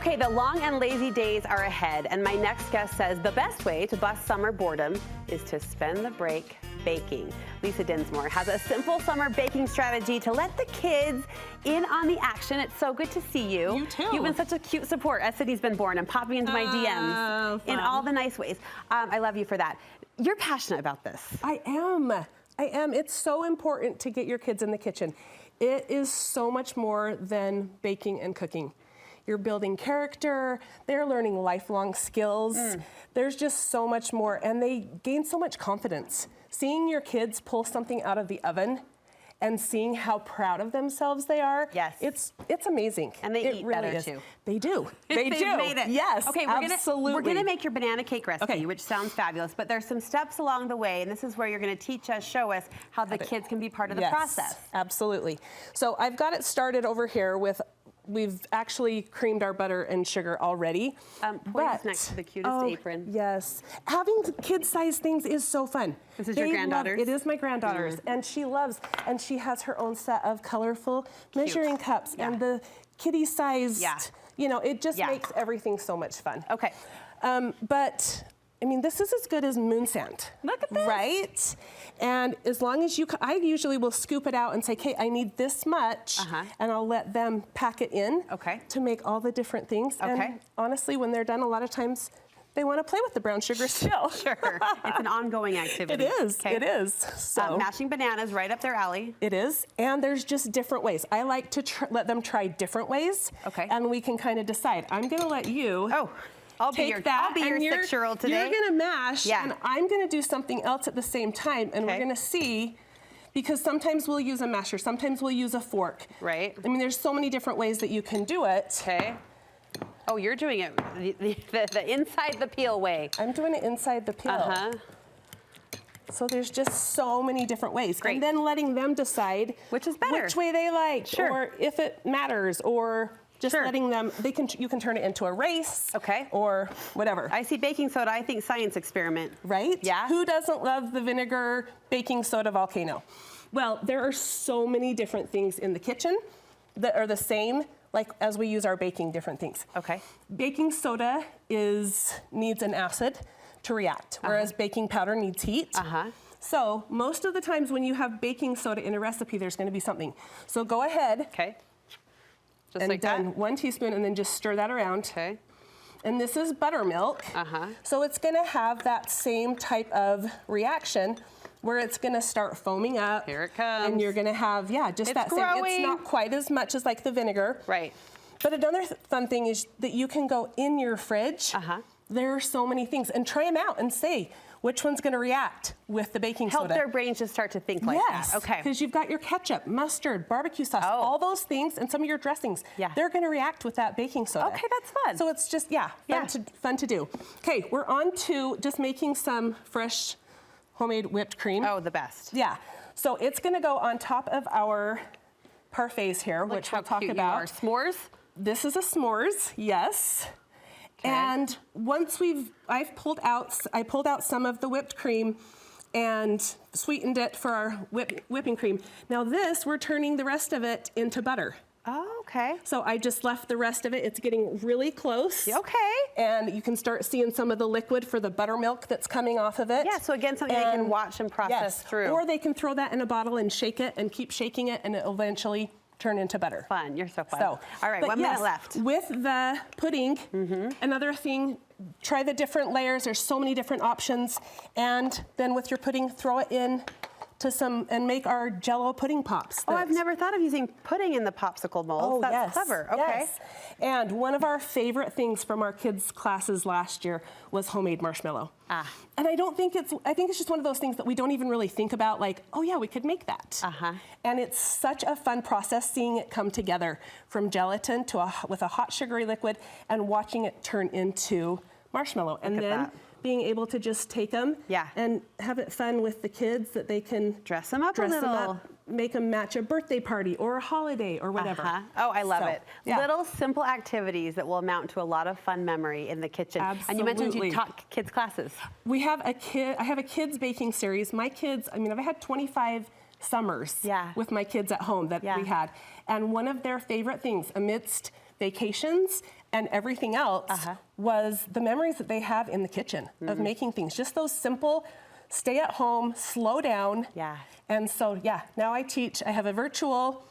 Okay, the long and lazy days are ahead, and my next guest says the best way to bust summer boredom is to spend the break baking. Lisa Dinsmore has a simple summer baking strategy to let the kids in on the action. It's so good to see you. You too. You've been such a cute support as Sydney's been born and popping into my DMs in all the nice ways. I love you for that. You're passionate about this. I am. It's so important to get your kids in the kitchen. It is so much more than baking and cooking. You're building character, they're learning lifelong skills. There's just so much more, and they gain so much confidence. Seeing your kids pull something out of the oven and seeing how proud of themselves they are, yes, it's amazing. And they eat really better is. too. They do. They do. Made it. Yes, okay, we're gonna make your banana cake recipe, which sounds fabulous, but there's some steps along the way, and this is where you're gonna teach us, show us how the kids can be part of the process. Absolutely. So I've got it started over here with, we've actually creamed our butter and sugar already. Poise next to the cutest apron. Yes. Having kid-sized things is so fun. This is your granddaughter's? It is my granddaughter's, and she loves, and she has her own set of colorful measuring cups and the kitty-sized, you know, it just makes everything so much fun. Okay. But I mean, this is as good as moon sand. Look at this. Right? And as long as you, I usually will scoop it out and say, okay, I need this much, and I'll let them pack it in to make all the different things. And honestly, when they're done, a lot of times, they want to play with the brown sugar still. Sure, it's an ongoing activity. It is, it is. So mashing bananas, right up their alley. It is, and there's just different ways. I like to let them try different ways, and we can kind of decide. I'm gonna let you I'll be your 6-year-old today. You're gonna mash, and I'm gonna do something else at the same time, and we're gonna see, because sometimes we'll use a masher, sometimes we'll use a fork. Right. I mean, there's so many different ways that you can do it. Okay. Oh, you're doing it the inside the peel way. I'm doing it inside the peel. So there's just so many different ways. And then letting them decide which is better, which way they like, or if it matters, or just letting them, you can turn it into a race, or whatever. I see baking soda, I think science experiment. Right? Yeah. Who doesn't love the vinegar baking soda volcano? Well, there are so many different things in the kitchen that are the same, like as we use our baking different things. Okay. Baking soda needs an acid to react, whereas baking powder needs heat. So most of the times when you have baking soda in a recipe, there's gonna be something. So go ahead. Just and like then 1 teaspoon, and then just stir that around. And this is buttermilk. So it's gonna have that same type of reaction where it's gonna start foaming up. Here it comes. And you're gonna have, just that same, it's not quite as much as like the vinegar. Right. But another fun thing is that you can go in your fridge. There are so many things, and try them out and say, which one's gonna react with the baking soda? Help their brains just start to think like that. Okay. Because you've got your ketchup, mustard, barbecue sauce, all those things, and some of your dressings. They're gonna react with that baking soda. Okay, that's fun. So it's just, fun to do. Okay, we're on to just making some fresh homemade whipped cream. Oh, the best. Yeah. So it's gonna go on top of our parfaits here, which we'll talk about. S'mores? This is a s'mores, yes. And once I pulled out some of the whipped cream and sweetened it for our whipping cream. Now we're turning the rest of it into butter. Oh, okay. So I just left the rest of it. It's getting really close. Okay. And you can start seeing some of the liquid for the buttermilk that's coming off of it. Yeah, so again, something they can watch and process through. Or they can throw that in a bottle and shake it and keep shaking it, and it'll eventually turn into butter. Fun, you're so fun. So, all right, 1 minute left. With the pudding, another thing, try the different layers. There's so many different options. And then with your pudding, throw it in to and make our Jell-O pudding pops. Oh, I've never thought of using pudding in the popsicle molds. Oh, That's clever. Okay. Yes. And one of our favorite things from our kids' classes last year was homemade marshmallow. And I think it's just one of those things that we don't even really think about, like, oh yeah, we could make that. And it's such a fun process seeing it come together from gelatin with a hot sugary liquid and watching it turn into marshmallow. And then being able to just take them and have it fun with the kids, that they can dress them up a little. Make them match a birthday party or a holiday or whatever. Oh, I love it. Little simple activities that will amount to a lot of fun memory in the kitchen. Absolutely. And you mentioned you taught kids classes. I have a kids baking series. My kids, I mean, I've had 25 summers with my kids at home that we had. And one of their favorite things amidst vacations and everything else was the memories that they have in the kitchen of making things. Just those simple, stay at home, slow down. Yeah. And so, yeah, now I teach. I have a virtual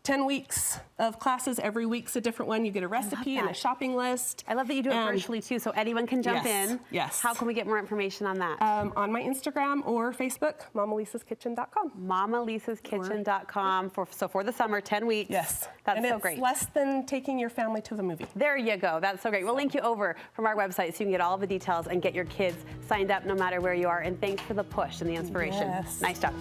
10 weeks of classes. Every week's a different one. You get a recipe and a shopping list. I love that you do it virtually too, so anyone can jump in. Yes. How can we get more information on that? On my Instagram or Facebook, MamaLisa'sKitchen.com. MamaLisa'sKitchen.com for the summer, 10 weeks. Yes. That's and so it's great. less than taking your family to the movie. There you go. That's so great. We'll link you over from our website so you can get all the details and get your kids signed up no matter where you are. And thanks for the push and the inspiration. Yes. Nice job.